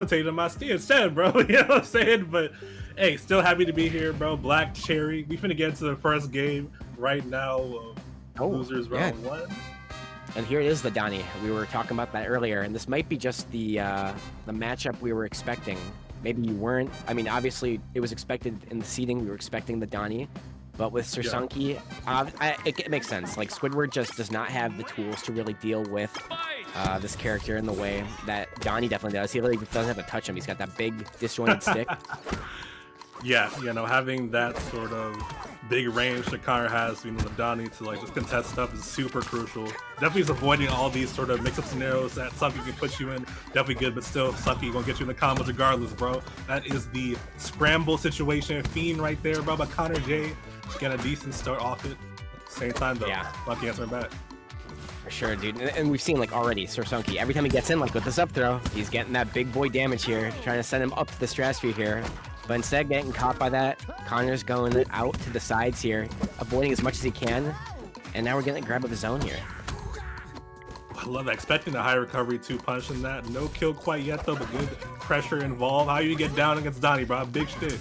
taking my ski instead, bro. You know what I'm saying? But hey, still happy to be here, bro. Black Cherry. We finna get into the first game right now. Losers round one. And here it is, the Donnie. We were talking about that earlier, and this might be just the matchup we were expecting. Maybe you weren't. I mean, obviously, it was expected in the seeding. We were expecting the Donnie. But with Sir Sunky, it makes sense. Like, Squidward just does not have the tools to really deal with this character in the way that Donnie definitely does. He really doesn't have to touch him. He's got that big disjointed stick. Yeah, you know, having that sort of big range that Connor has, you know, the Donnie to like just contest stuff is super crucial. Definitely is avoiding all these sort of mix-up scenarios that Sunky can put you in. Definitely good, but still, Sunky gonna get you in the combos regardless, bro. That is the scramble situation. Fiend right there, bro, but connorjay get a decent start off it. At the same time, though, Sunky answering back. For sure, dude. And we've seen, like, already, Sir Sunky, every time he gets in, like, with this up throw, he's getting that big boy damage here, trying to send him up to the stratosphere here. But instead, getting caught by that, Connor's going out to the sides here, avoiding as much as he can. And now we're getting a grab of his own here. I love that. Expecting the high recovery too, punishing that. No kill quite yet, though, but good pressure involved. How you get down against Donnie, bro? Big shtick.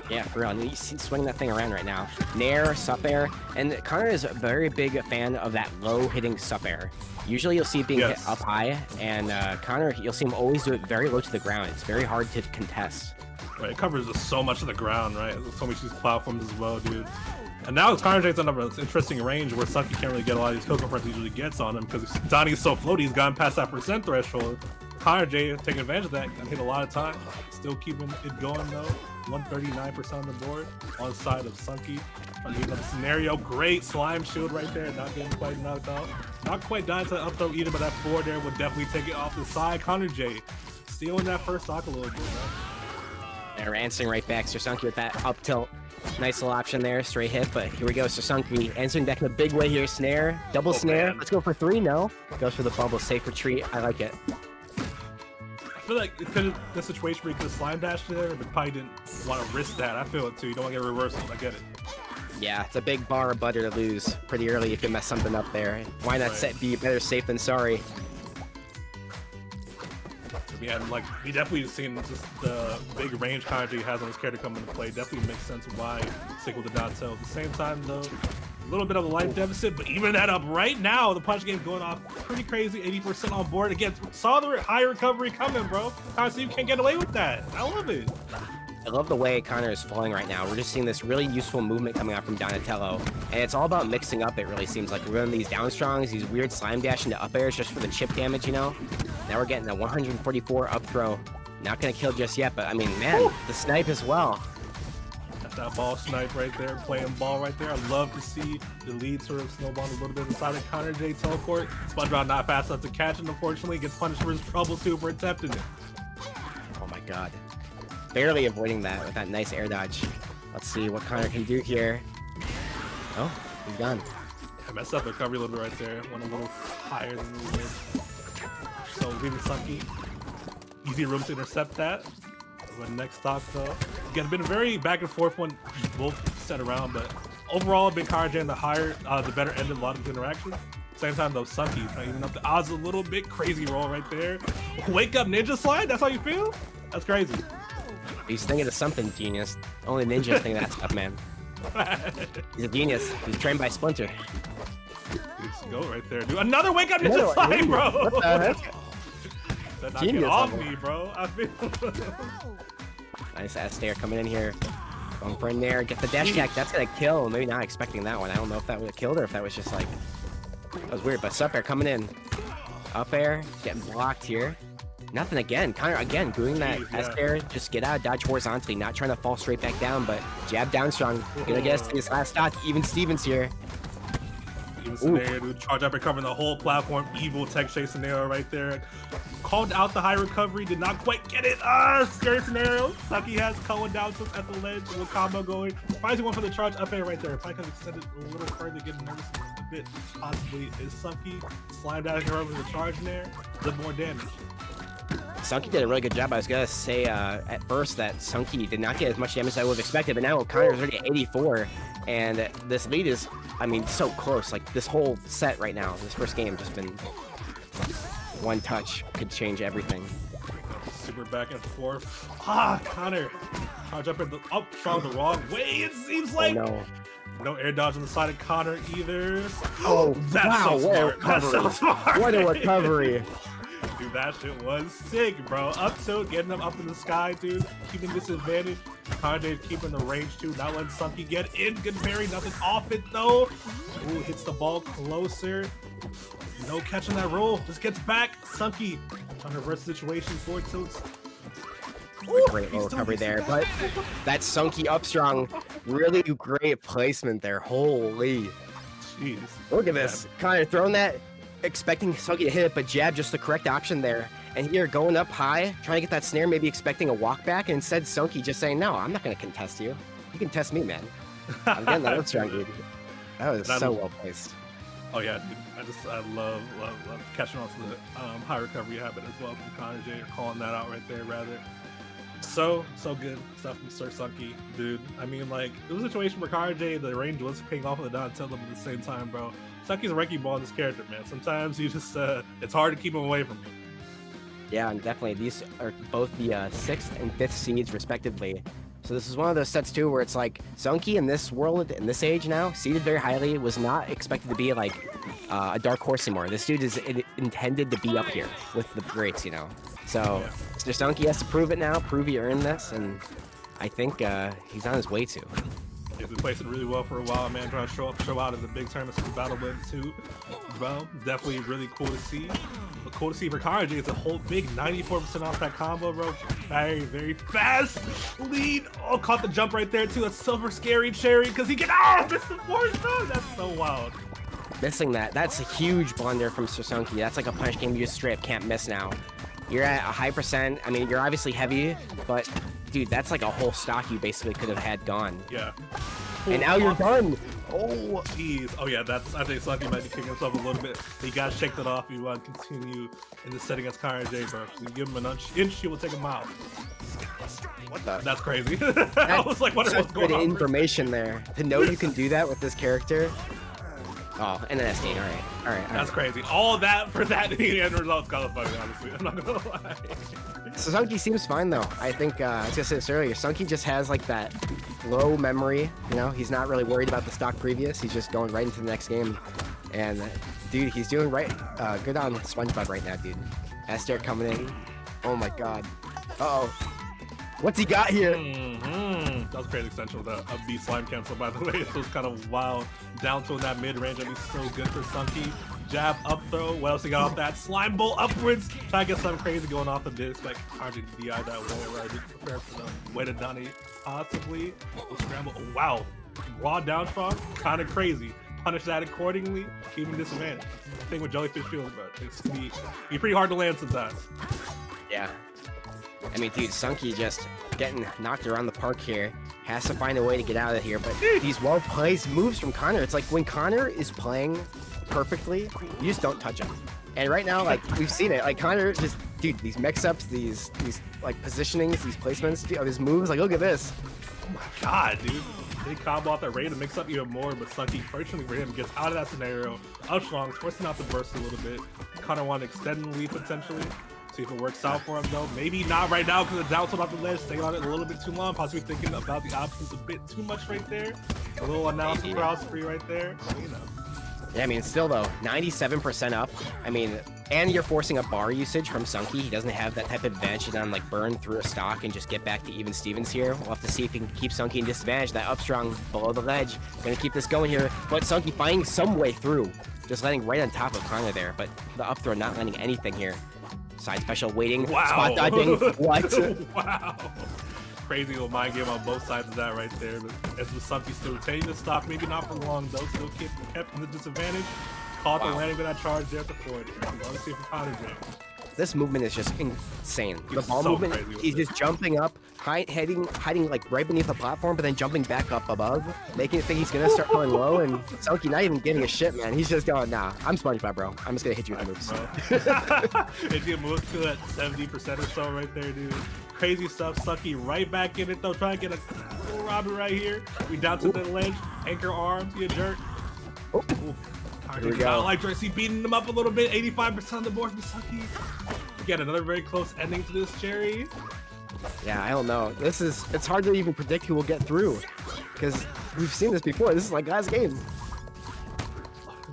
Yeah, for real. He's swinging that thing around right now. Nair, sup air, and Connor is a very big fan of that low-hitting sup air. Usually you'll see it being hit up high, and Connor, you'll see him always do it very low to the ground. It's very hard to contest. Right, it covers just so much of the ground, right? So much of these platforms as well, dude. And now connorjay's on an interesting range where Sunky can't really get a lot of these kill confirms he usually gets on him because Donnie's so floaty, he's gotten past that % threshold. connorjay taking advantage of that and hit a lot of time. Still keeping it going though. 139% on the board on side of Sunky. Another scenario, great slime shield right there, not getting quite knocked out. Not quite dying to the up throw either, but that forward there would definitely take it off the side. connorjay stealing that first stock a little bit, man. They're answering right back. Sir Sunky with that up tilt. Nice little option there, straight hit, but here we go. Sir Sunky answering back in a big way here. Snare, double snare. Man. Let's go for 3. No. Goes for the bubble. Safe retreat. I like it. I feel like it could have the situation where he could have slime dashed there, but probably didn't want to risk that. I feel it too. You don't want to get a reversal. I get it. Yeah, it's a big bar of butter to lose pretty early if you mess something up there. Why not be better safe than sorry? Yeah, and like we definitely seen just the big range connorjay has on his character come into play. Definitely makes sense why stick with the dot tail. At the same time, though, a little bit of a life deficit, but even that up right now, the punch game going off pretty crazy. 80% on board again. Saw the high recovery coming, bro. Honestly, you can't get away with that. I love it. I love the way Connor is falling right now. We're just seeing this really useful movement coming out from Donatello. And it's all about mixing up, it really seems like. We're running these down strongs, these weird slime dash into up airs just for the chip damage, you know? Now we're getting a 144 up throw. Not gonna kill just yet, but I mean, man, the snipe as well. That's that ball snipe right there, playing ball right there. I love to see the lead sort of snowball a little bit inside of connorjay teleport. Spongebob not fast enough to catch it, unfortunately. Gets punished for his troubles too for attempting it. Oh my god. Barely avoiding that with that nice air dodge. Let's see what Connor can do here. Oh, he's gone. I messed up the recovery a little bit right there. Went a little higher than we did. So leaving Sunky easy room to intercept that. But next stock though. Again, been a very back and forth one both set around, but overall I've been connorjay in the higher, the better end of a lot of interactions. Same time though, Sunky even up the odds a little bit. Crazy roll right there. Wake up ninja slide. That's how you feel? That's crazy. He's thinking of something, genius. Only ninjas think that stuff, man. He's a genius. He's trained by Splinter. Let's go right there, dude. Another wake up ninja slide, bro. What the heck? That knocked it off me, bro. I feel. Nice ass stare coming in here. Going for in there. Get the dash attack. That's gonna kill. Maybe not expecting that one. I don't know if that would have killed or if that was just like. That was weird, but up air coming in. Up air. Getting blocked here. Nothing again. Connor again doing that S air. Just get out, dodge horizontally, not trying to fall straight back down, but jab down strong. Gonna get us to this last stock. Even Stevens here. Even scenario, dude. Charge up and covering the whole platform. Evil tech chase scenario right there. Called out the high recovery, did not quite get it. Scary scenario. Sunky has Cohen down to at the ledge with combo going. Surprising one for the charge up air right there. Probably could have extended a little further, getting nervous a bit. Possibly is Sunky slime down here over the charge in there. A little more damage. Sunky did a really good job. I was gonna say at first that Sunky did not get as much damage as I would have expected, but now Connor's already at 84, and this lead is, I mean, so close. Like this whole set right now, this first game, just been one touch could change everything. super back and forth. Ah, Connor. Trying to jump in the up strong the wrong way, it seems like. Oh, no. No air dodge on the side of Connor either. Oh, that's wow, so what a smart. That's so recovery. smart. What a recovery. Dude, that shit was sick, bro. Up tilt, getting them up in the sky, dude. Keeping disadvantage. Connorjay keeping the range too. Not letting Sunky get in. Good parry, nothing off it though. Ooh, hits the ball closer. No catching that roll. Just gets back. Sunky on reverse situation. Forward tilts. Ooh, Great low recovery there, but that Sunky up strong, really great placement there. Holy. Jeez. Look at this. Connor throwing that, expecting Sunky to hit it, but jab just the correct option there. And here, going up high, trying to get that snare, maybe expecting a walk back, and instead Sunky just saying, no, I'm not going to contest you. You can test me, man. I'm getting that up strong, dude. That was so well placed. Oh yeah, dude. I love catching on to the high recovery habit as well from Connorjay, or calling that out right there rather. So good stuff from Sir Sunky, dude. I mean, like, it was a situation where Connorjay, the range was paying off of the down tilt at the same time, bro. Sunky's a wrecking ball in this character, man. Sometimes you just, it's hard to keep him away from you. Yeah, and definitely these are both the 6th and 5th seeds respectively. So this is one of those sets too where it's like Sunky in this world, in this age now, seeded very highly, was not expected to be like a dark horse anymore. This dude is intended to be up here with the greats, you know. So Mr. Sunky has to prove it now, prove he earned this, and I think he's on his way to. He's been placing really well for a while, man. Trying to show out in the big tournaments for Battle Blimp too. Bro, definitely really cool to see. But cool to see for Connorjay, it's a whole big 94% off that combo, bro. Very, very fast lead. Oh, caught the jump right there too. That's super scary, Cherry, because he can miss the force though. That's so wild. Missing that. That's a huge blunder from Sir Sunky. That's like a punish game you just straight up can't miss now. You're at a high percent. I mean, you're obviously heavy, but dude, that's like a whole stock you basically could have had gone. Yeah. And now you're done. Oh, jeez. Oh, yeah, I think Sunky might be kicking himself a little bit. He got to shake that off if you want to continue in the set against Connorjay, bro. So you give him an inch, he will take a mile. What the? That's crazy. I was like, what's going good on? Information there. To know you can do that with this character. Oh, and an SD. All right. That's crazy. All that for that end result's kind of funny, honestly. I'm not gonna lie. So Sunky seems fine though. I think I was gonna say this earlier. Sunky just has like that low memory. You know, he's not really worried about the stock previous. He's just going right into the next game. And dude, he's doing good on Spongebob right now, dude. Esther coming in. Oh my god. Uh-oh. What's he got here? That was crazy extension with a B slime cancel, by the way. It was kind of wild. Down to that mid range, that'd be so good for Sunky. Jab up throw. What else he got off that? Slime bolt upwards. Try to get something crazy going off the disc. Like hard to DI that way, right? Just prepare for the way to Donnie possibly. We'll scramble. Oh, wow. Raw down strong. Kind of crazy. Punish that accordingly. Keep him disadvantaged. That's the thing with Jellyfish Field, but it's be pretty hard to land sometimes. Yeah. I mean, dude, Sunky just getting knocked around the park here. Has to find a way to get out of here, but these well-placed moves from Connor. It's like when Connor is playing perfectly, you just don't touch him. And right now, like, we've seen it. Like, Connor just, dude, these mix-ups, these like, positionings, these placements of his moves. Like, look at this. Oh my god, dude. Big combo off that ready to mix up even more, but Sunky, fortunately for him, gets out of that scenario. Up strong, forcing out the burst a little bit. Connor wanted to extend the lead potentially. See if it works out for him though. Maybe not right now because the down tilt off the ledge, staying on it a little bit too long. Possibly thinking about the options a bit too much right there. A little analysis paralysis free right there. You know. Yeah, I mean, still though, 97% up. I mean, and you're forcing up bar usage from Sunky. He doesn't have that type of advantage on like burn through a stock and just get back to even Stevens here. We'll have to see if he can keep Sunky in disadvantage. That up strong below the ledge. Gonna keep this going here, but Sunky finding some way through. Just landing right on top of Connor there, but the up throw not landing anything here. Side special waiting, wow. Spot dodging, what? Wow. Crazy little mind game on both sides of that right there. But as with Sunky still retaining the stock, maybe not for long though, still kept in the disadvantage. Caught the landing with that charge there at the forward. Let's see if Connorjay. This movement is just insane. The He's ball so movement, he's just jumping up, hiding like right beneath the platform, but then jumping back up above, making it think he's gonna start going low, and Sunky not even getting a shit, man. He's just going, nah, I'm Spongebob, bro. I'm just gonna hit you with moves. If you move to that 70% or so right there, dude. Crazy stuff. Sunky right back in it though, trying to get a little robbery right here. We down to the ledge, anchor arms, you jerk. Here we go. Like Jersey beating him up a little bit, 85% on the board from Sunky. Again, another very close ending to this, Jerry. Yeah, I don't know. It's hard to even predict who will get through, because we've seen this before. This is like last game.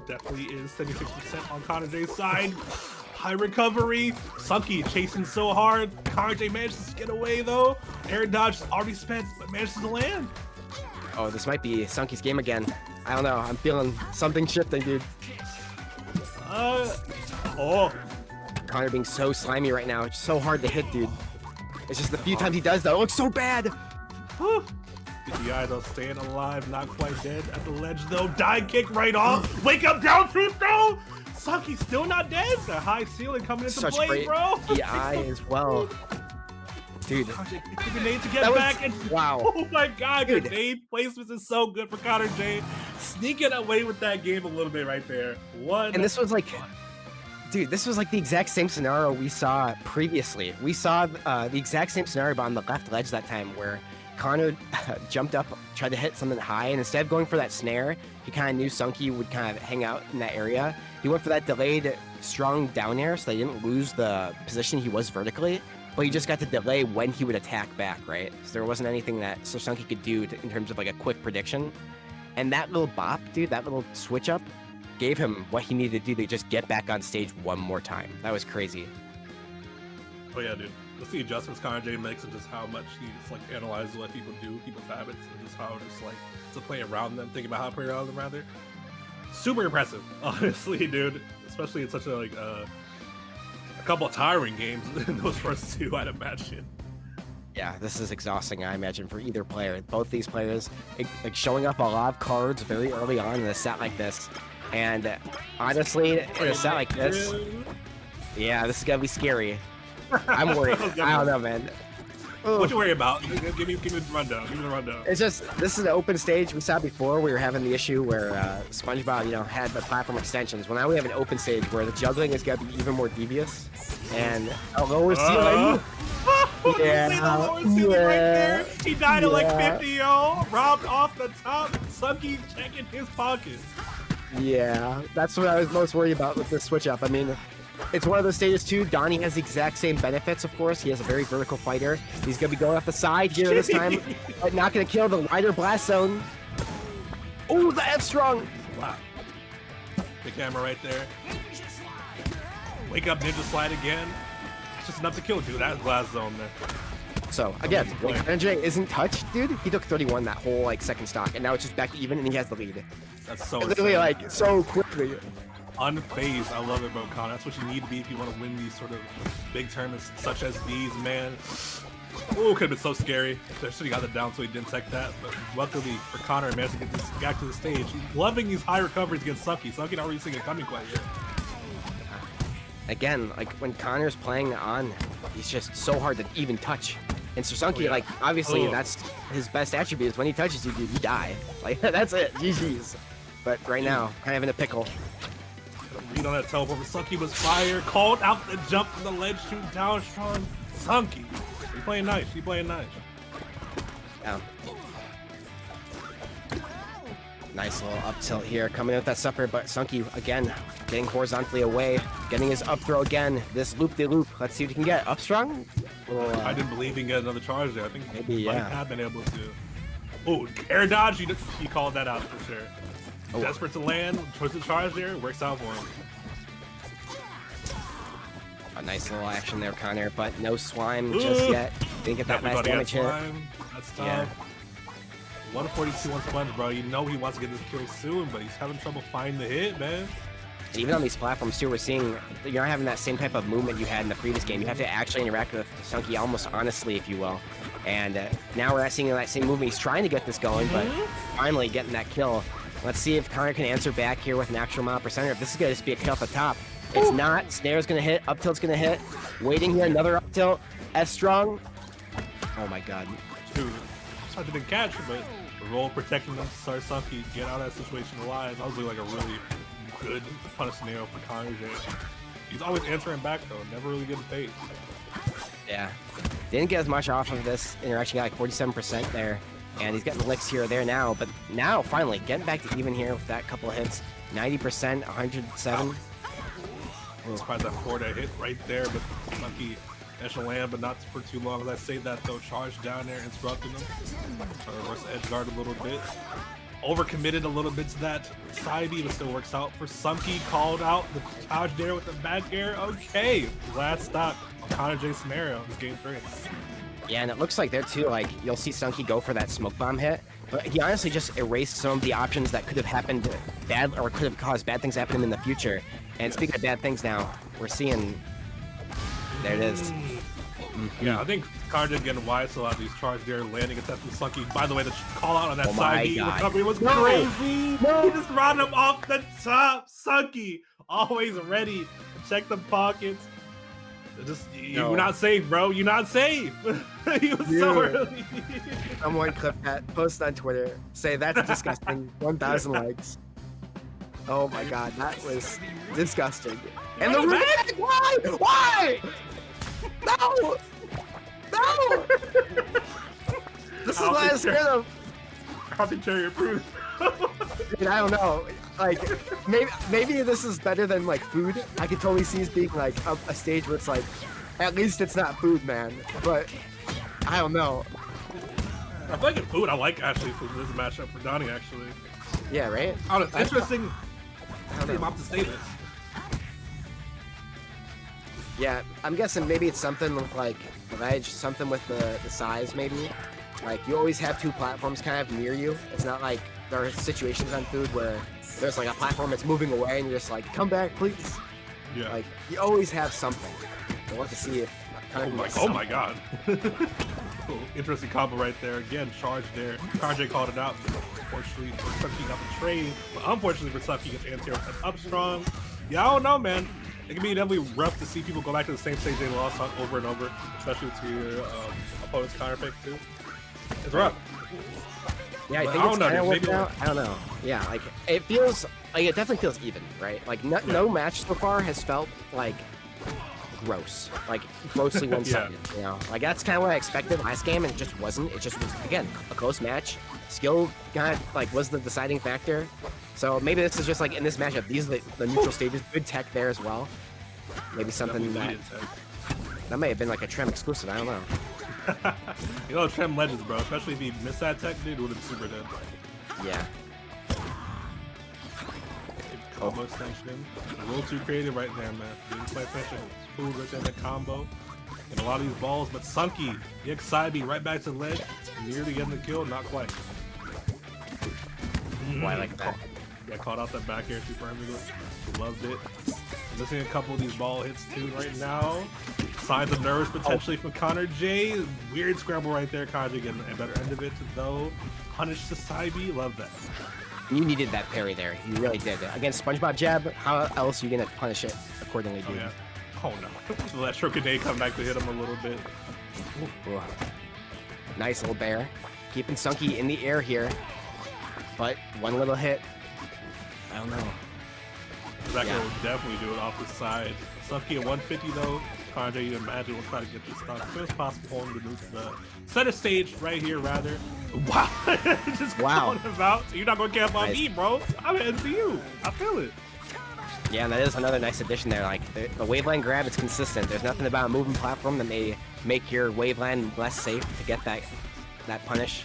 Definitely is 76% on connorjay's side. High recovery. Sunky chasing so hard. connorjay manages to get away though. Air dodge is already spent, but manages to land. Oh, this might be Sunky's game again. I don't know. I'm feeling something shifting, dude. Oh. Connor being so slimy right now. It's so hard to hit, dude. It's just the few times he does though. It looks so bad. Whew. DPI though, staying alive, not quite dead at the ledge though. Dive kick right off. Wake up, down through throw. Sunky's still not dead. That high ceiling coming into Such play, great bro. DI as well. Dude. Grenade to get back. Wow. Oh my god, Dude. grenade placements is so good for connorjay. Sneaking away with that game a little bit right there. And this was like, dude, this was like the exact same scenario we saw previously. We saw the exact same scenario but on the left ledge that time where Connor jumped up, tried to hit something high, and instead of going for that snare, he kind of knew Sunky would kind of hang out in that area. He went for that delayed strong down air so they didn't lose the position he was vertically, but he just got to delay when he would attack back, right? So there wasn't anything that Sunky could do in terms of like a quick prediction. And that little bop, dude, that little switch up gave him what he needed to do to just get back on stage one more time. That was crazy. Oh yeah, dude. Let's see adjustments connorjay makes and just how much he just like analyzes what people do, people's habits, and just how just like to play around them, think about how to play around them rather. Super impressive, honestly, dude. Especially in such a like a couple of tiring games in those first two, I'd imagine. Yeah, this is exhausting, I imagine, for either player. Both these players like showing up a lot of cards very early on in a set like this. And honestly, in a set like this, yeah, this is gonna be scary. I'm worried. I don't know, man. What you worry about? Give me the rundown. Give me the rundown. It's just, this is an open stage. We saw before we were having the issue where Spongebob, you know, had the platform extensions. Well, now we have an open stage where the juggling is gonna be even more devious. And a lower ceiling. Yeah. See the lower ceiling right there? He died at like 50, yo. Robbed off the top. Sunky checking his pockets. Yeah, that's what I was most worried about with this switch up. I mean, it's one of those stages too. Donnie has the exact same benefits, of course. He has a very vertical fighter. He's going to be going off the side here this time, but not going to kill the wider blast zone. Oh, the F strong. Wow. Big camera right there. Wake up, ninja slide again. That's just enough to kill, dude. That blast zone there. So, again, when NJ isn't touched, dude, he took 31 that whole, like, second stock, and now it's just back to even, and he has the lead. That's so literally, like, so quickly. Unfazed. I love it, bro, Con. That's what you need to be if you want to win these sort of big tournaments such as these, man. Oh, could have been so scary. They should have got it down so he didn't tech that. But luckily for Connor, managed to get this back to the stage. Loving these high recoveries against Sunky. Sunky not really seeing it coming quite yet. Again, like when Connor's playing on, he's just so hard to even touch. And so Sunky, like, obviously that's his best attribute is when he touches you, dude, you die. Like, that's it. GG's. But right now, kind of in a pickle. Read on that teleport. Sunky was fire. Called out the jump from the ledge, shoot down strong. Sunky. He playing nice. He playing nice. Yeah. Nice little up tilt here, coming in with that supper, but Sunky, again, getting horizontally away, getting his up throw again. This loop-de-loop. Let's see what he can get. Up strong? I didn't believe he can get another charge there. I think maybe, he might have been able to. Oh, air dodge. He called that out for sure. Oh. Desperate to land, twisted charge there, works out for him. A nice little action there, Connor, but no slime just yet. Didn't get that nice damage hit. That's tough. Yeah. 142 on Sponge, bro. You know he wants to get this kill soon, but he's having trouble finding the hit, man. And even on these platforms too, we're seeing you're not having that same type of movement you had in the previous game. You have to actually interact with Sunky almost honestly, if you will. And now we're not seeing that same movement. He's trying to get this going, but finally getting that kill. Let's see if Connor can answer back here with an actual amount of percenter. If this is going to just be a kill at the top. It's not. Snare's going to hit. Up tilt's going to hit. Waiting here, another up tilt. S strong. Oh my god. Dude, such a big catch, but the roll protecting them, Sunky get out of that situation alive. That was like a really good punish scenario for connorjay. He's always answering back though, never really getting paid. Yeah. Didn't get as much off of this interaction, got like 47% there. And he's getting licks here or there now, but now finally getting back to even here with that couple of hits. 90%, 107. Surprised that forward air hit right there, but Sunky National land, but not for too long. As I say that though, charge down there, interrupting him. Reverse edge guard a little bit. Overcommitted a little bit to that side B, but still works out for Sunky. Called out the charge there with the back air. Okay, last stop on connorjay scenario is game 3. Yeah, and it looks like there too, like you'll see Sunky go for that smoke bomb hit, but he honestly just erased some of the options that could have happened bad or could have caused bad things to happen in the future. And speaking of bad things now, we're seeing, there it is. Yeah, I think connorjay getting wide, so a lot of these charge there landing attempts from Sunky. By the way, the call out on that side B recovery was crazy. No. He just rounded him off the top. Sunky, always ready to check the pockets. You're not safe, bro. You're not safe. He was so early. Someone clip that, post on Twitter, say that's disgusting. 1,000 likes. Oh my god, that was disgusting. And the red! Why? Why? No! No! This is why I was scared of. How did Jerry approve? I don't know. Like, maybe this is better than like food. I could totally see this being like a stage where it's like, at least it's not food, man. But I don't know. I feel like in food, I like actually for this matchup for Donnie actually. Yeah, right. Oh, it's interesting. I'm up to say this. Yeah, I'm guessing maybe it's something with like the edge, something with the size maybe. Like you always have two platforms kind of near you. It's not like there are situations on food where there's like a platform that's moving away and you're just like, come back, please. Yeah. Like you always have something. I want to see if. Oh my god. Cool. Interesting combo right there. Again, charge there. connorjay called it out. Unfortunately for Sunky got the trade. But unfortunately for Sunky gets anti-air up strong. Yeah, I don't know, man. It can be definitely rough to see people go back to the same stage they lost on over and over, especially to your opponent's counter pick too. It's rough. Yeah, I think it's kind of worked out. I don't know. Yeah, like it feels like it definitely feels even, right? Like no match so far has felt like gross, like grossly one-sided. You know, like that's kind of what I expected last game, and it just wasn't. It just was again a close match. Skill kind of like was the deciding factor. So maybe this is just like in this matchup, these are the neutral stages. Good tech there as well. Maybe something that may have been like a Trem exclusive. I don't know. You know, Trem legends, bro. Especially if he missed that tech, dude, would have been super dead. Yeah. Combo extension. A little too creative right there, man. Didn't play attention. It's food right there in the combo. And a lot of these balls, but Sunky, the X-Side right back to the ledge. Nearly getting the kill, not quite. I like that. Yeah, caught out that back air super heavily. Loved it. Missing a couple of these ball hits too right now. Signs of nerves potentially from connorjay. Weird scramble right there. connorjay getting a better end of it though. Punish the side B. Love that. You needed that parry there. You really did. Against Spongebob jab, how else are you gonna punish it accordingly, dude? Oh, yeah. Oh no. Electro grenade come back to hit him a little bit. Ooh. Nice little bear. Keeping Sunky in the air here. But one little hit. I don't know. That will definitely do it off the side. Sunky at 150 though. connorjay, you imagine, will try to get this stuff as soon as possible on the center stage right here, rather. Wow. Just calling him out. You're not going to camp on me, bro. I'm heading to you. I feel it. Yeah, and that is another nice addition there. Like, the waveland grab is consistent. There's nothing about a moving platform that may make your waveland less safe to get that punish.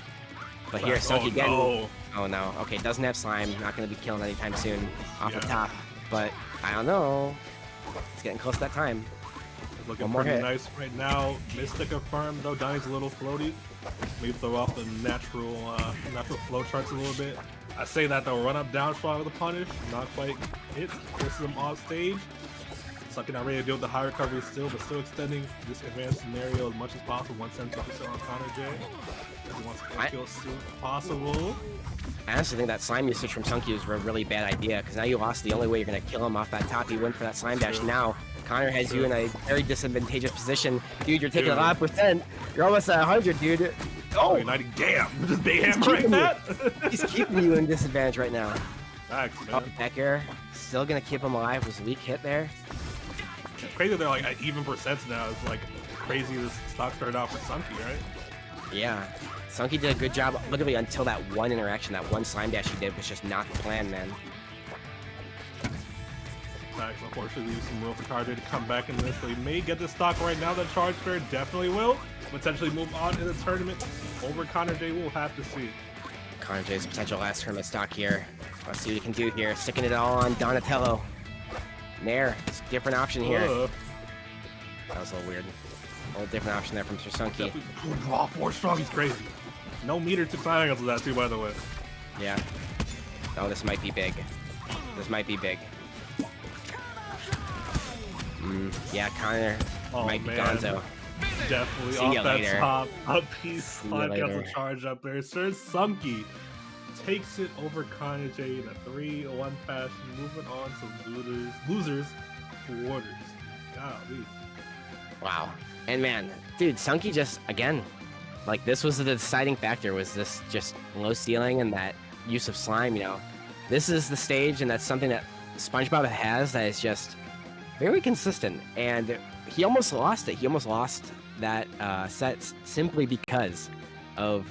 But here, Sunky again. Oh no. Okay, doesn't have slime. Not going to be killing anytime soon off the top. But I don't know. It's getting close to that time. It's looking pretty nice right now. Missed to confirm though. Donnie's a little floaty. Maybe throw off the natural flow charts a little bit. I say that though. Run up down strong with the punish. Not quite hit. Forces him off stage. Sunky not ready to deal with the high recovery still, but still extending this advanced scenario as much as possible. 170% on connorjay. Everyone wants to kill as soon as possible. I honestly think that slime usage from Sunky was a really bad idea, because now you lost the only way you're going to kill him off that top. He went for that slime dash. Now, Connor has you in a very disadvantageous position. Dude, you're taking a lot of percent. You're almost at 100, dude. Oh, United, damn. Just big hammer right that. He's keeping you in disadvantage right now. Thanks, man. Oh, back air. Still going to keep him alive. Was a weak hit there. It's crazy they're like at even percents now. It's like crazy this stock started out for Sunky, right? Yeah. Sunky did a good job literally until that one interaction, that one slime dash he did was just not the plan, man. attacks unfortunately leave some room for connorjay to come back in this. So he may get the stock right now. The charge fair definitely will potentially move on in the tournament over connorjay. We'll have to see. connorjay's potential last tournament stock here. Let's see what he can do here. Sticking it all on Donatello. Nair, it's a different option here. That was a little weird. A little different option there from Mr. Sunky. Wow, 4 strong, he's crazy. No meter to triangles with that too, by the way. Yeah. Oh, this might be big. This might be big. Yeah, Connor might be gonzo. Definitely See ya off that later. top. A piece slide gets later. a charge up there. Sir Sunky takes it over connorjay in a 3-1 fashion. Moving on to losers quarters. Golly. Wow. And man, dude, Sunky just, again, like this was the deciding factor, was this just low ceiling and that use of slime, you know. This is the stage, and that's something that Spongebob has that is just very consistent. And he almost lost it. He almost lost that set simply because of